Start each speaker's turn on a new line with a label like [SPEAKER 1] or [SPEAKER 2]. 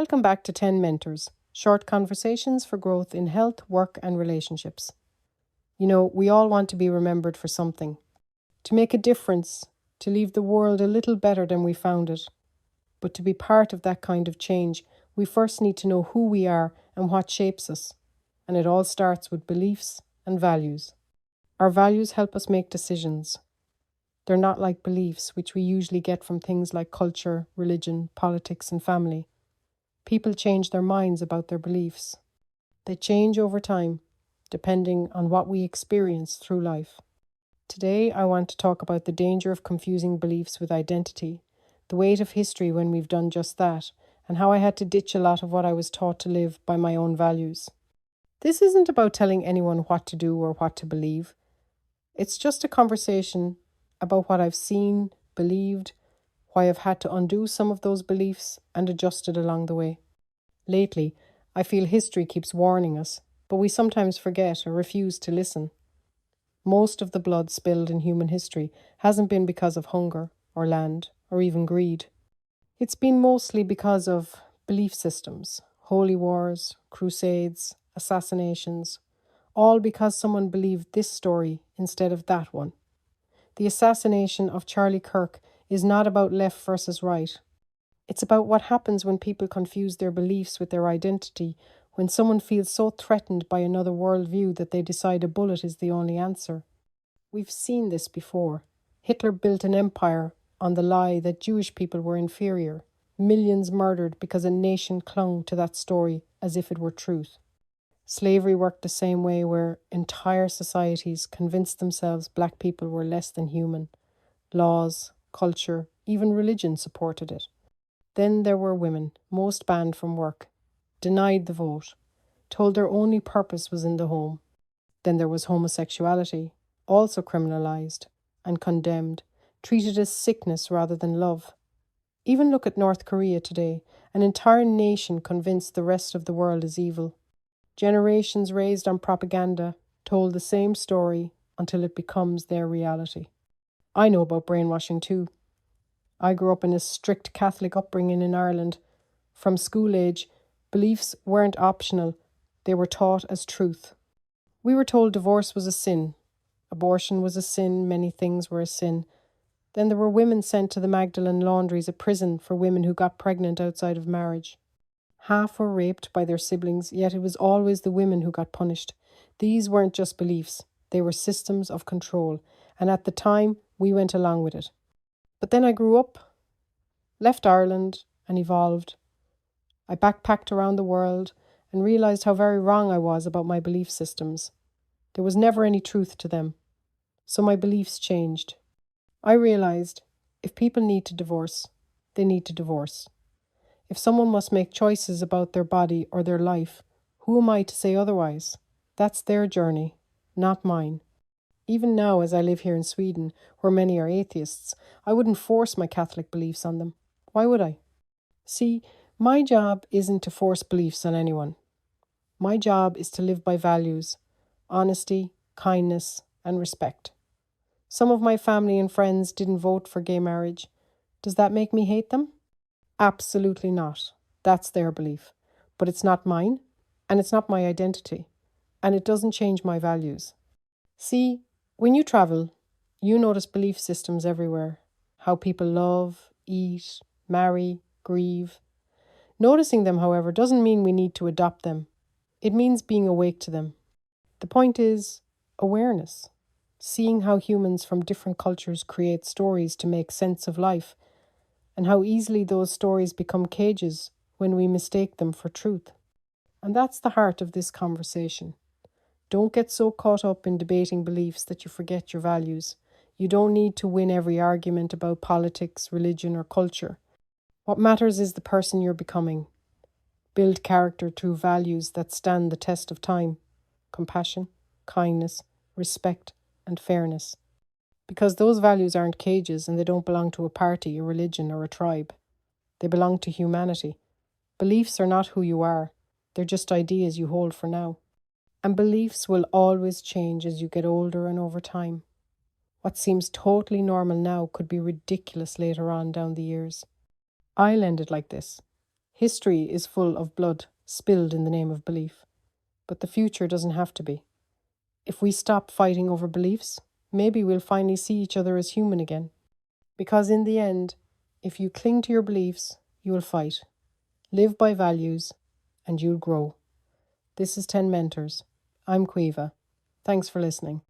[SPEAKER 1] Welcome back to 10 Mentors, short conversations for growth in health, work, and relationships. You know, we all want to be remembered for something, to make a difference, to leave the world a little better than we found it. But to be part of that kind of change, we first need to know who we are and what shapes us. And it all starts with beliefs and values. Our values help us make decisions. They're not like beliefs, which we usually get from things like culture, religion, politics, and family. People change their minds about their beliefs. They change over time, depending on what we experience through life. Today, I want to talk about the danger of confusing beliefs with identity, the weight of history when we've done just that, and how I had to ditch a lot of what I was taught to live by my own values. This isn't about telling anyone what to do or what to believe. It's just a conversation about what I've seen, believed, why I've had to undo some of those beliefs and adjusted along the way. Lately, I feel history keeps warning us, but we sometimes forget or refuse to listen. Most of the blood spilled in human history hasn't been because of hunger or land or even greed. It's been mostly because of belief systems, holy wars, crusades, assassinations, all because someone believed this story instead of that one. The assassination of Charlie Kirk is not about left versus right. It's about what happens when people confuse their beliefs with their identity, when someone feels so threatened by another worldview that they decide a bullet is the only answer. We've seen this before. Hitler built an empire on the lie that Jewish people were inferior, millions murdered because a nation clung to that story as if it were truth. Slavery worked the same way, where entire societies convinced themselves black people were less than human. Laws, culture, even religion supported it. Then there were women, most banned from work, denied the vote, told their only purpose was in the home. Then there was homosexuality, also criminalized and condemned, treated as sickness rather than love. Even look at North Korea today, an entire nation convinced the rest of the world is evil. Generations raised on propaganda told the same story until it becomes their reality. I know about brainwashing too. I grew up in a strict Catholic upbringing in Ireland. From school age, beliefs weren't optional, they were taught as truth. We were told divorce was a sin, abortion was a sin, many things were a sin. Then there were women sent to the Magdalen laundries, a prison for women who got pregnant outside of marriage. Half were raped by their siblings, yet it was always the women who got punished. These weren't just beliefs, they were systems of control, and at the time, we went along with it. But then I grew up, left Ireland, and evolved. I backpacked around the world and realised how very wrong I was about my belief systems. There was never any truth to them. So my beliefs changed. I realised if people need to divorce, they need to divorce. If someone must make choices about their body or their life, who am I to say otherwise? That's their journey, not mine. Even now, as I live here in Sweden, where many are atheists, I wouldn't force my Catholic beliefs on them. Why would I? See, my job isn't to force beliefs on anyone. My job is to live by values, honesty, kindness, and respect. Some of my family and friends didn't vote for gay marriage. Does that make me hate them? Absolutely not. That's their belief. But it's not mine, and it's not my identity, and it doesn't change my values. See, when you travel, you notice belief systems everywhere. How people love, eat, marry, grieve. Noticing them, however, doesn't mean we need to adopt them. It means being awake to them. The point is awareness. Seeing how humans from different cultures create stories to make sense of life, and how easily those stories become cages when we mistake them for truth. And that's the heart of this conversation. Don't get so caught up in debating beliefs that you forget your values. You don't need to win every argument about politics, religion, or culture. What matters is the person you're becoming. Build character through values that stand the test of time: compassion, kindness, respect, and fairness. Because those values aren't cages, and they don't belong to a party, a religion, or a tribe. They belong to humanity. Beliefs are not who you are. They're just ideas you hold for now. And beliefs will always change as you get older and over time. What seems totally normal now could be ridiculous later on down the years. I'll end it like this. History is full of blood spilled in the name of belief, but the future doesn't have to be. If we stop fighting over beliefs, maybe we'll finally see each other as human again. Because in the end, if you cling to your beliefs, you'll fight. Live by values, and you'll grow. This is 10 Mentors. I'm Quiva. Thanks for listening.